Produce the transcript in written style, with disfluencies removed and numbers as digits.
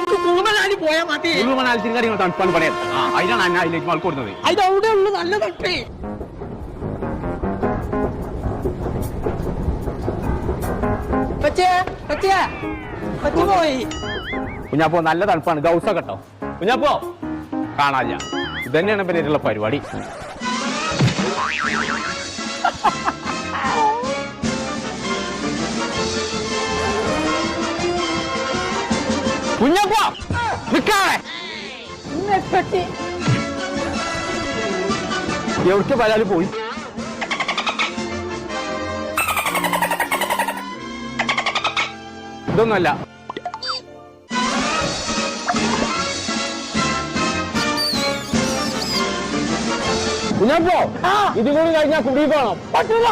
കുളുമണാലി പോയാൽ മതി. കുളുമണാലി കാര്യങ്ങൾ തണുപ്പാണ് പറയാം. അതിനാണ് ഞാൻ അതിലേക്ക് ആൾ കൊടുത്തത്. അതിന്റെ ഉള്ളു നല്ല തണുപ്പേ. പോയി കുഞ്ഞാപ്പോ നല്ല തണുപ്പാണ്. ഗൗസ കേട്ടോ കുഞ്ഞാപ്പോ കാണാല്ല. ഇതന്നെയാണ് പേരുള്ള പരിപാടി. കുഞ്ഞാപ്പോ നിക്കാതെ എവിടേക്ക് പരാതി പോയി. ഇതൊന്നുമല്ല. കുഞ്ഞാപ്പോ ഇത് കൂടി കഴിഞ്ഞാൽ കുടി പോണം. പറ്റൂല.